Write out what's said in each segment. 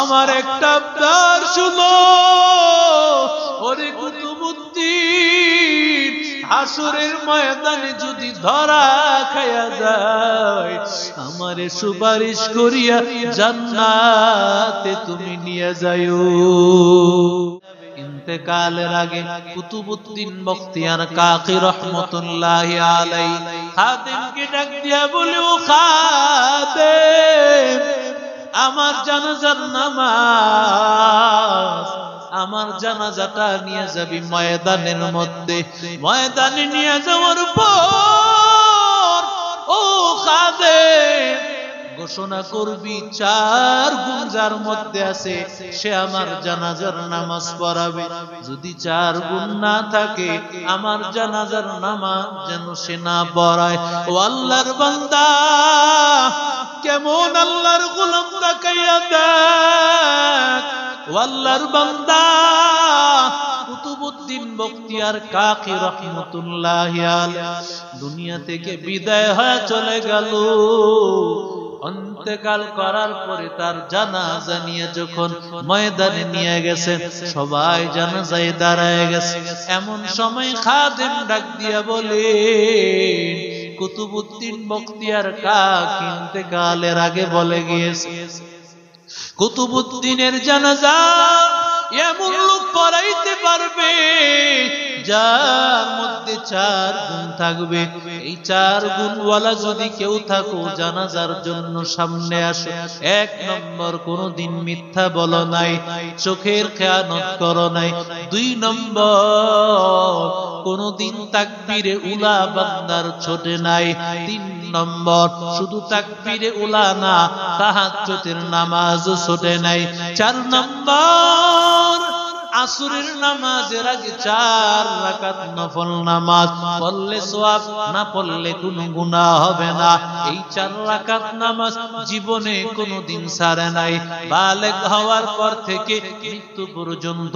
আমার একটা আবদার শুনো ওরে কুতুবুদ্দিন, হাসরের ময়দানে যদি ধরা খায়া যায় আমারে সুপারিশ করিয়া জান্নাতে তুমি নিয়ে যাইও। ইন্তেকালের আগে কুতুবুদ্দিন বখতিয়ার কাকি রহমতুল্লাহি আলাইহি খাদেমকে ডাক দিয়া বলে, ও খাদেম, আমার জানাজার নামাজ, আমার জানাজাটা নিয়ে যাবি ময়দানের মধ্যে। ময়দানে নিয়ে যাওয়ার পর ও খাদেম ঘোষণা করবি 4 গুণ যার মধ্যে আছে সে আমার জানাজার নামাজ পড়াবে। যদি 4 গুণ না থাকে আমার জানাজার নামাজ যেন সে না পড়ায়। ও আল্লাহর বান্দা, কেমন আল্লাহর গোলাম তাকাইয়া দেখ। ও আল্লাহর বান্দা, কুতুবুদ্দিন বখতিয়ার কাকি রহমতুল্লাহি আলাইহি দুনিয়া থেকে বিদায় হয়ে চলে গেল। ইন্তেকাল করার পরে তার জানাজা নিয়ে যখন ময়দানে নিয়ে গেছে, সবাই জানাজায় দাঁড়ায় গেছে। এমন সময় খাদেম ডাক দিয়া বলে, কুতুবুদ্দিন বখতিয়ার কাকি ইন্তেকালের আগে বলে গিয়েছে কুতুবুদ্দিনের জানাজা এমন লোক পড়াইতে পারবে যার মধ্যে 4 গুণ থাকবে। এই 4 গুণওয়ালা যদি কেউ থাকো জানাজার জন্য সামনে আসো। 1 নম্বর, কোনদিন মিথ্যা বলো নাই, চোখের খেয়ানত করো নাই। 2 নম্বর, কোনদিন তাকবীরে উলা বান্দার ছোটে নাই। 3 নম্বর, শুধু তাকবীরে উলা না, তাহাজ্জুদের নামাজও ছোটে নাই। 4 নম্বর, আসরের নামাজের আগে 4 রাকাত নফল নামাজ পড়লে সওয়াব, না পড়লে কোনো গুনাহ হবে না। এই 4 রাকাত নামাজ জীবনে কোনোদিন ছাড়ে নাই। বালেগ হওয়ার পর থেকে মৃত্যু পর্যন্ত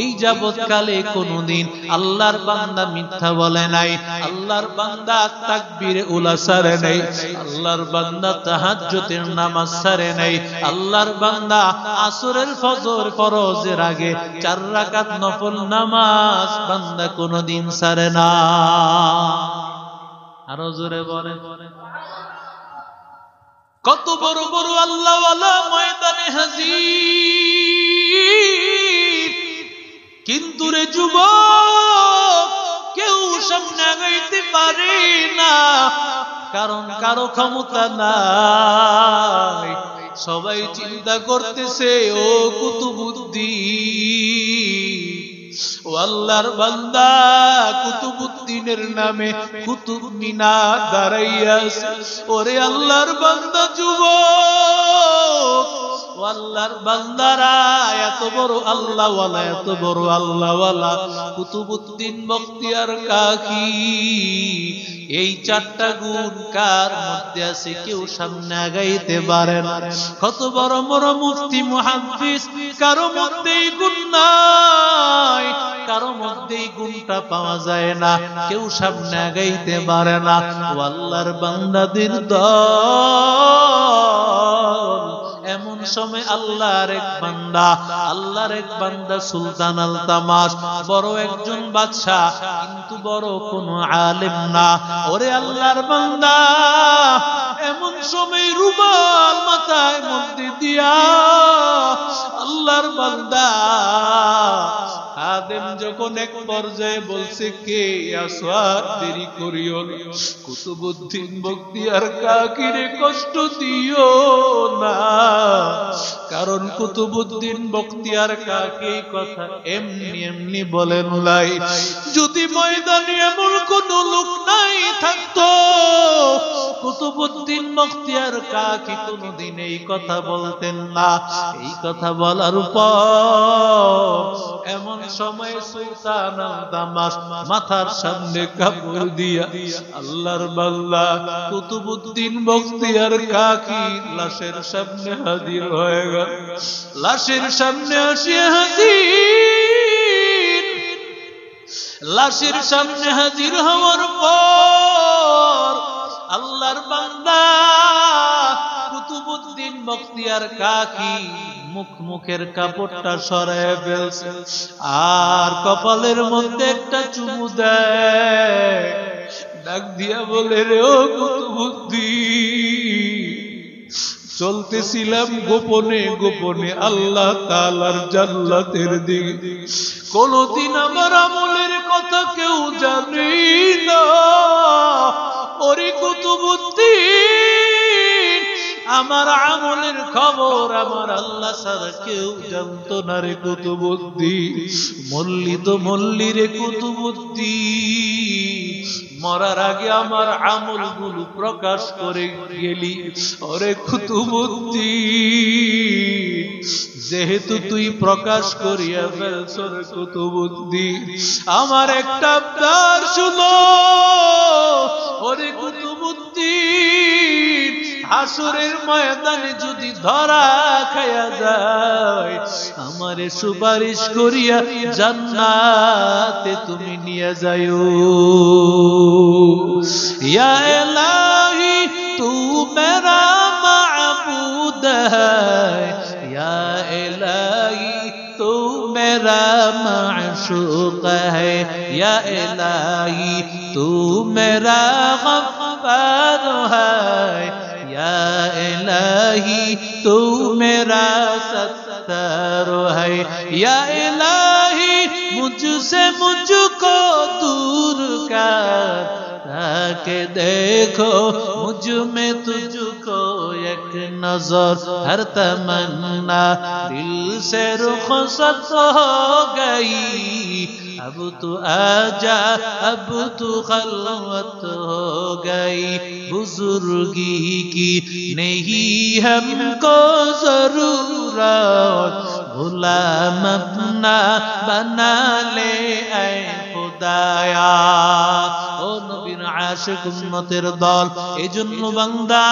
এই যাবৎকালে কোনোদিন আল্লাহর বান্দা মিথ্যা বলে নাই, আল্লাহর বান্দা তাকবীরে উলা ছাড়ে নাই, আল্লাহর বান্দা তাহাজ্জুদের নামাজ ছাড়ে নাই, আল্লাহর বান্দা আসরের ফজর ফরজের আগে 4 রাকাত নফল নামাজ বান্দা কোনদিন ছাড়ে না। আরো জোরে বলেন। কত বড় বড় আল্লাহওয়ালা ময়দানে হাজির, কিন্তু রে যুবক কেউ সামনে আগাইতে পারে না, কারণ কারো ক্ষমতা নাই। সবাই চিন্তা করতেছে ও কুতুবুদ্দিন, ও আল্লাহর বান্দা কুতুবুদ্দিনের নামে কুতুব মিনার দাঁড়াইয়া আছে। ওরে আল্লাহর বান্দা যুবক, ও আল্লাহর বান্দারা, এত বড় আল্লাহওয়ালা, এত বড় আল্লাহওয়ালা কুতুবুদ্দিন বখতিয়ার কাকি, এই 4টা গুণ কার মধ্যে আছে কেউ সামনে আগাইতে পারে না। কত বড় বড় মুফতি মুহাদ্দিস, কারো মধ্যেই গুণ নাই, কারো মধ্যেই গুণটা পাওয়া যায় না, কেউ সামনে আগাইতে পারে না। ও আল্লাহর বান্দাদের দল। এমন সময় আল্লাহর এক বান্দা, আল্লাহর এক বান্দা সুলতান আল তামাশ, বড় একজন বাদশা, কিন্তু বড় কোনো আলেম না। ওরে আল্লাহর বান্দা, এমন সময় রুমাল মাথায় মধ্যে দিয়া আল্লাহর বান্দা খাদেম যখন এক পর্যায়ে বলছে, কে আসো আর দেরি করিও না, কুতুবুদ্দিন বখতিয়ার কাকিরে কষ্ট দিও না, কারণ কুতুবুদ্দিন বখতিয়ার কাকি কথা এমনি এমনি বলেন নাই। যদি ময়দানে এমন কোন লোক নাই থাকতো, কুতুবুদ্দিন বখতিয়ার কাকি কোনদিন এই কথা বলতেন না। এই কথা বলার পর এমন সময় সুলতান আল তামাশ মাথার সামনে কাপড় দিয়া আল্লাহর বান্দা কুতুবুদ্দিন বখতিয়ার কাকি লাশের সামনে হাজির হয়ে গেল। লাশের সামনে আসিয়া হাজির, লাশের সামনে হাজির হওয়ার পর আল্লাহর বান্দা কুতুবুদ্দিন বখতিয়ার কাকি মুখের কাপড়টা সরায় ফেলছে আর কপালের মধ্যে একটা চুমু দেয়, ডাক দিয়া বলে, রে ও কুতুবউদ্দিন, চলতেছিলাম গোপনে গোপনে আল্লাহ তাআলার জান্নাতের দিকে, কোনদিন আমার আমলের কথা কেউ জানে না। ওরে কুতুবউদ্দিন, আমার আমলের খবর আমার আল্লাহ ছাড়া কেউ জানতো না রে কুতুবউদ্দিন। মল্লি তো মল্লি রে কুতুবউদ্দিন, মরার আগে আমার আমলগুলো প্রকাশ করে গেলি। ওরে কুতুবউদ্দিন, যেহেতু তুই প্রকাশ করিয়া ফেলছ রে কুতুবউদ্দিন, আমার একটা আবদার শুনো। ওরে কুতুবউদ্দিন, হাসরের ময়দানে যদি ধরা খায়া যায়, আমারে সুপারিশ করিয়া জান্নাতে তুমি নিয়ে যাইও। ইয়া ইলাহি তু মেরা মাবুদ হ্যায়, ইয়া ইলাহি তু মেরা মাশুক হ্যায়, ইয়া ইলাহি তু মেরা গফফার হ্যায়, या इलाही तू मेरा सत्तार है, या इलाही मुझसे मुझको दूर कर, ताकि देखो मुझ में तुझको एक नजर, हर तमन्ना दिल से रुखसत हो गई, अब तू आजा अब तू खलवत हो गई, बुजुर्गी की नहीं हमको जरूरत, गुलाम अपना बना ले ऐ खुदाया। ও নবীর আশিক উম্মতের দল, এজন্য বান্দা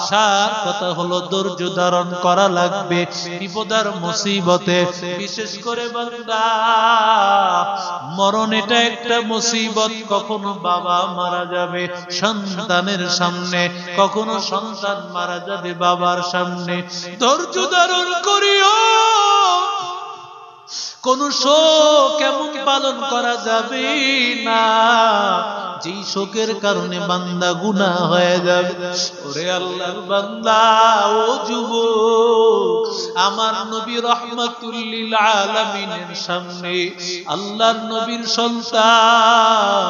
সার কথা হলো ধৈর্য ধারণ করা লাগবে বিপদার মুসিবতে। বিশেষ করে বান্দা, মরণ এটা একটা মুসিবত। কখনো বাবা মারা যাবে সন্তানের সামনে, কখনো সন্তান মারা যাবে বাবার সামনে। ধৈর্য ধারণ করিও। কোন শোক কেমন পালন করা যাবে না, যেই শোকের কারণে বান্দা গুনাহ হয়ে যাবে। ওরে আল্লাহর বান্দা, ও যুবক, আমার নবী রাহমাতুল লিল আলামিনের সামনে আল্লাহর নবীর সন্তান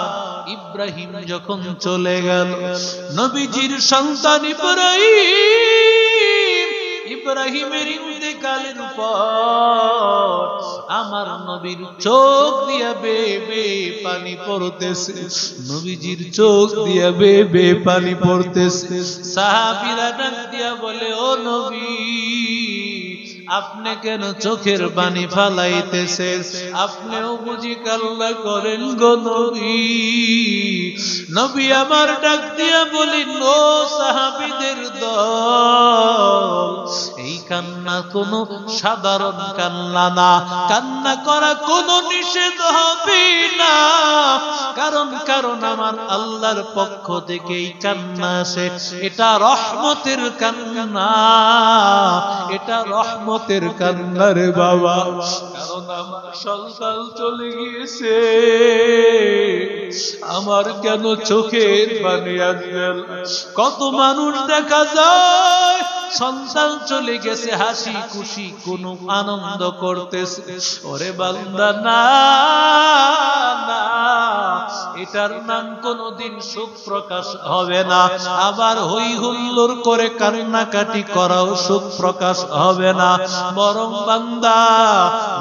ইব্রাহিম যখন চলে গেল, নবীজির সন্তান ইব্রাহিমের ইন্তেকালের পর আমার নবীর চোখ দিয়া বেবে পানি পড়তেছে, নবীজির চোখ দিয়া বেবে পানি পড়তেছে। সাহাবীরা ডাক দিয়া বলে, ও নবী, আপনি কেন চোখের পানি ফালাইতেছেন? আপনিও বুঝি কান্না করেন গো নবী? নবী আমার ডাক দিয়া বলেন, ও সাহাবীদের দল, এই কান্না কোনো সাধারণ কান্না না, কান্না করা কোনো নিষেধ হবে না। কারণ আমার আল্লাহর পক্ষ থেকে এই কান্না আসে, এটা রহমতের কান্না, এটা রহমতের কান্না রে বাবা। কারণ আমার সন্তান চলে গিয়েছে, আমার কেন চোখের পানি আসবে? কত মানুষ দেখা যায় সন্তান চলে গেছে হাসি খুশি কোনো আনন্দ করতেছে। ওরে বান্দা, না না, এটার নাম কোনদিন সুখ প্রকাশ হবে না। আবার হই হুল্লোড় করে কান্নাকাটি করাও সুখ প্রকাশ হবে না। বরং বান্দা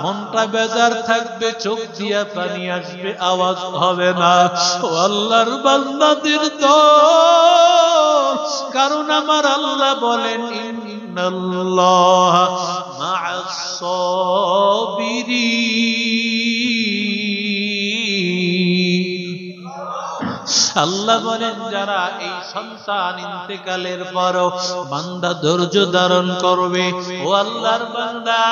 মনটা বেজার থাকবে, চোখ দিয়া পানি আসবে, আওয়াজ হবে না। ও আল্লাহর বান্দাদের দল, কারণ আমার আল্লাহ বলেন, ইন্নাল্লাহ মা'আস সাবিরিন। আল্লাহ বলেন, যারা এই সন্তান ইন্তেকালের পরও বান্দা ধৈর্য ধারণ করবে, ও আল্লাহর বান্দা,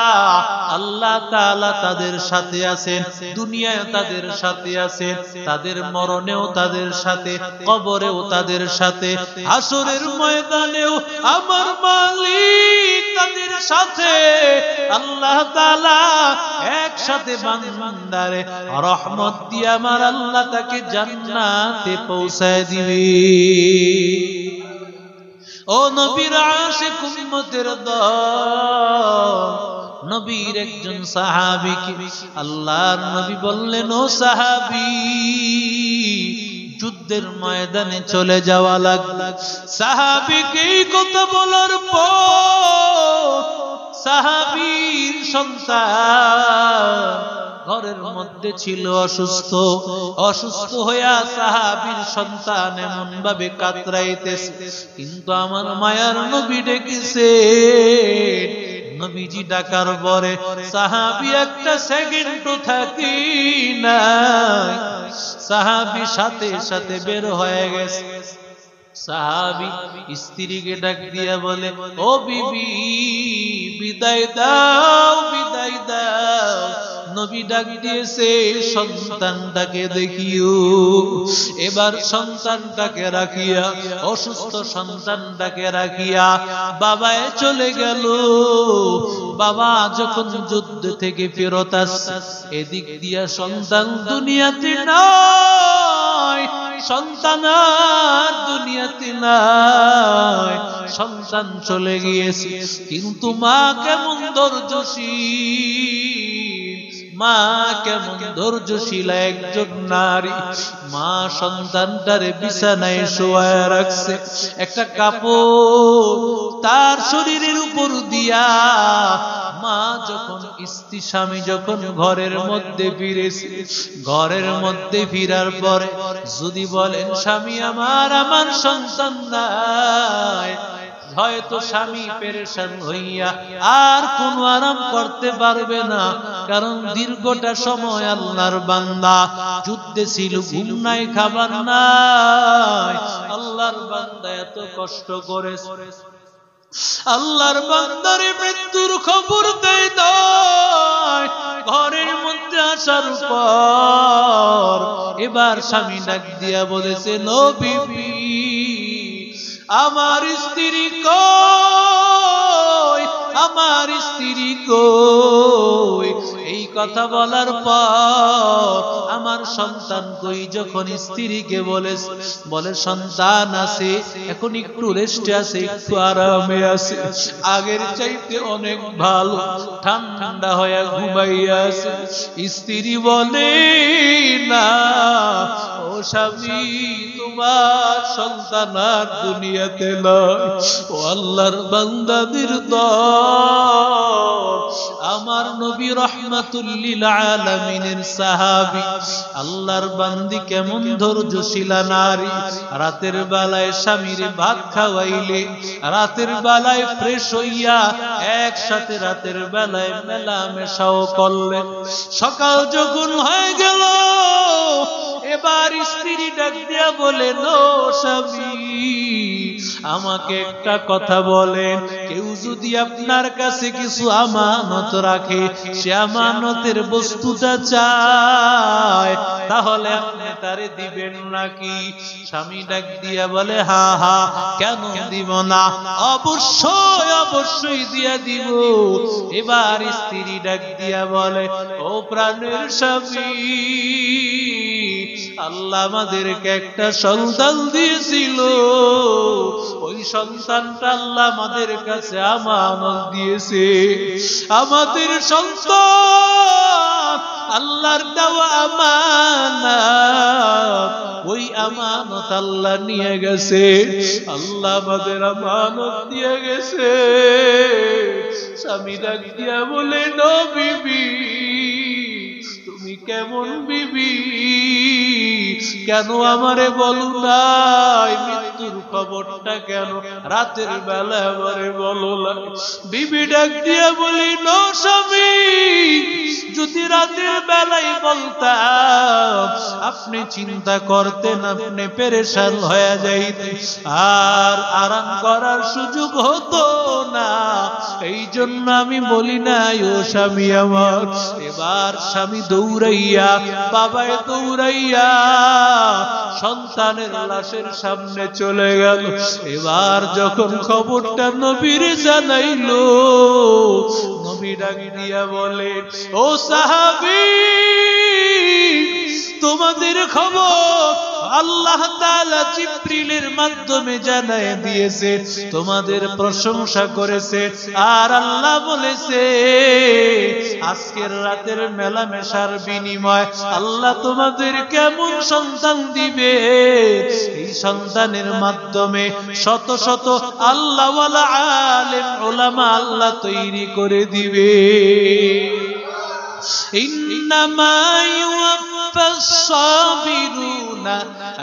আল্লাহ তাআলা তাদের সাথে আছেন, দুনিয়ায় তাদের সাথে আছেন, তাদের মরণেও তাদের সাথে, কবরেও তাদের সাথে, হাসরের ময়দানেও আমার মালিক তাদের সাথে আল্লাহ তাআলা একসাথে বান্দারে রহমত দিয়ে আমার আল্লাহ তাকে জান্নাতে পৌঁছায় দিবে। ও নবীর আশিক উম্মতের দল, নবীর একজন সাহাবীকে আল্লাহর নবী বললেন, ও সাহাবী, যুদ্ধের ময়দানে চলে যাওয়া লাগবে। সাহাবীকে এই কথা বলার পর সাহাবীর সন্তান ঘরের মধ্যে ছিল অসুস্থ হইয়া সাহাবীর সন্তান এমন ভাবে কাতরাইতেছে, কিন্তু আমার মায়ার নবী ডেকেছে। নবীজি ডাকার পরে সাহাবী একটা সেকেন্ডও থাকি না, সাহাবী সাথে সাথে বের হয়ে গেছে। সাহাবী স্ত্রীকে ডাক দিয়া বলে, ও বিবি, বিদায় দাও, বিদায় দাও। নবী ডাক দিয়েছে, সন্তানটাকে দেখিও। এবার সন্তানটাকে রাখিয়া, অসুস্থ সন্তানটাকে রাখিয়া বাবায় চলে গেল। বাবা যখন যুদ্ধ থেকে ফেরত আসছে, এদিক দিয়া সন্তান দুনিয়াতে নাই, সন্তান আর দুনিয়াতে নাই, সন্তান চলে গিয়েছে। কিন্তু মা কেমন ধৈর্যশীল, মা কেমন ধৈর্যশীল একজন নারী। মা সন্তানটারে বিছানায় শোয়ায় রাখছে, একটা কাপড় তার শরীরের উপর দিয়া। মা যখন স্বামী যখন ঘরের মধ্যে ফিরেছে, ঘরের মধ্যে ফিরার পরে যদি বলেন, স্বামী আমার সন্তান নাই, হয়তো স্বামী পেরেশান হইয়া আর কোন আরাম করতে পারবে না। কারণ দীর্ঘটা সময় আল্লাহর বান্দা যুদ্ধে ছিল, ঘুম নাই, খাবার নাই। আল্লাহর বান্দা এত কষ্ট করেছে, আল্লাহর বান্দারে মৃত্যুর খবর দেয় ঘরের মধ্যে আসার পর। এবার স্বামী ডাক দিয়া বলেছে, নবী, আমার স্ত্রী কই, আমার স্ত্রী কই। এই কথা বলার পর আমার সন্তান কই, যখন স্ত্রীকে বলে সন্তান আছে, এখন একটু রেস্টে আছে, একটু আরামে আছে, আগের চাইতে অনেক ভালো, ঠান্ডা হয়ে ঘুমাইয়া আছে। স্ত্রী বলে, না ও স্বামী, তোমার সন্তান আর দুনিয়াতে নয়। ও আল্লাহর বান্দাদের দল, আমার নবী রহমাতুল লিল আলামিনের সাহাবী, আল্লাহর বান্দি কেমন ধৈর্যশীলা নারী। রাতের বেলায় স্বামীর ভাত খাওয়াইলে, রাতের বেলায় ফ্রেশ হইয়া একসাথে রাতের বেলায় মেলামেশাও করলেন। সকাল যখন হয়ে গেল, এবার স্ত্রী ডাক দিয়া বলেন, ও স্বামী, আমাকে একটা কথা বলেন, কেউ যদি আপনার কাছে কিছু আমানত রাখে, সে আমানতের বস্তুটা চায়, তাহলে আপনি তারে দিবেন নাকি? স্বামী ডাক দিয়া বলে, হা হা, কেন দিব না, অবশ্যই অবশ্যই দিয়া দিব। এবার স্ত্রী ডাক দিয়া বলে, ও প্রাণের স্বামী, আল্লাহ আমাদেরকে একটা সন্তান দিয়েছিল, ওই সন্তানটা আল্লাহ আমাদের কাছে আমানত দিয়েছে। আমাদের সন্তান আল্লাহর দেওয়া আমানত, ওই আমানত আল্লাহ নিয়ে গেছে, আল্লাহ আমাদের আমানত দিয়ে গেছে। স্বামী ডাক দিয়া বলে, নবী, তুমি কেমন বিবি, কেন আমারে বলো নাই মৃত্যুর খবরটা, কেন রাতের বেলা আমারে বলো না? বিবি ডাক দিয়া বলি, নো স্বামী, যদি রাতের বেলায় বলতাম আপনি চিন্তা করতেন, আপনি পেরেশান হয়ে যাইতেন, আর আরাম করার সুযোগ হতো না। এই জন্য আমি বলি নাই ও স্বামী আমার। এবার স্বামী দৌড়াইয়া, বাবায় দৌড়াইয়া সন্তানের লাশের সামনে চলে গেল। এবার যখন খবরটা নবীর জানাইলো, নবী ডাক দিয়া বলে, ও সাহাবী, তোমাদের খবর আল্লাহ তাআলা জিবরিলের মাধ্যমে জানায় দিয়েছে, তোমাদের প্রশংসা করেছে। আর আল্লাহ বলেছে আজকের রাতের মেলামেশার বিনিময় আল্লাহ তোমাদের কেমন সন্তান দিবে। এই সন্তানের মাধ্যমে শত শত আল্লাহওয়ালা আলেম ওলামা আল্লাহ তৈরি করে দিবে। ইন্নামা ইউওয়াফাস সাবিরুনা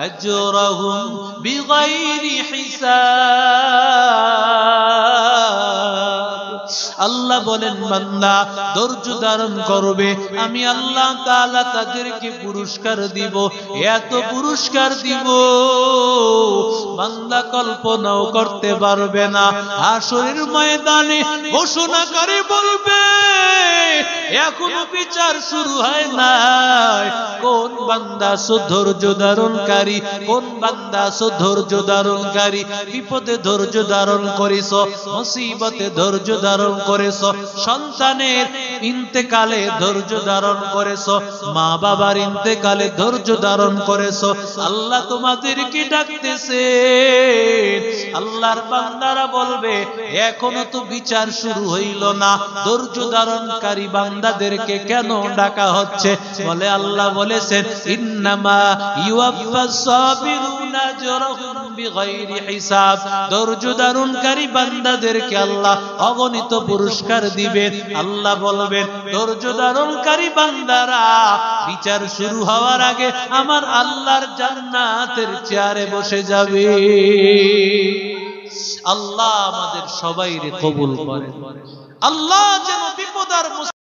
আজরাহুম বিগাইরি হিসাব। আল্লাহ বলেন, বান্দা ধৈর্য ধারণ করবে, আমি আল্লাহ তাআলা তাদেরকে পুরস্কার দিব, এত পুরস্কার দিব বান্দা কল্পনাও করতে পারবে না। হাসরের ময়দানে ঘোষণা করে বলবে, এখনো বিচার শুরু হয় নাই, কোন বান্দা ধৈর্য ধারণকারী, কোন বান্দা ধৈর্য ধারণকারী, বিপদে ধৈর্য ধারণ করেছ, মুসিবতে ধৈর্য ধারণ করেছ, সন্তানের ইন্তেকালে ধৈর্য ধারণ করেছ, মা বাবার ইন্তেকালে ধৈর্য ধারণ করেছ। আল্লাহ তোমাদেরকে ডাকতেছে। আল্লাহর বান্দারা বলবে, এখনো তো বিচার শুরু হইল না, ধৈর্য ধারণকারী বান্দাদেরকে কেন ডাকা হচ্ছে? বলে আল্লাহ বলেছেন, ইন্নামা ইউওয়াফাস সাবিরুনা আজরাহুম বিগাইরি হিসাব। ধৈর্য ধারণকারী বান্দাদেরকে আল্লাহ অগণিত পুরস্কার দিবেন। আল্লাহ বলবেন, ধৈর্য ধারণকারী বান্দারা বিচার শুরু হওয়ার আগে আমার আল্লাহর জান্নাতের চেয়ারে বসে যাবে। আল্লাহ আমাদের সবাইকে কবুল করেন। আল্লাহ যেন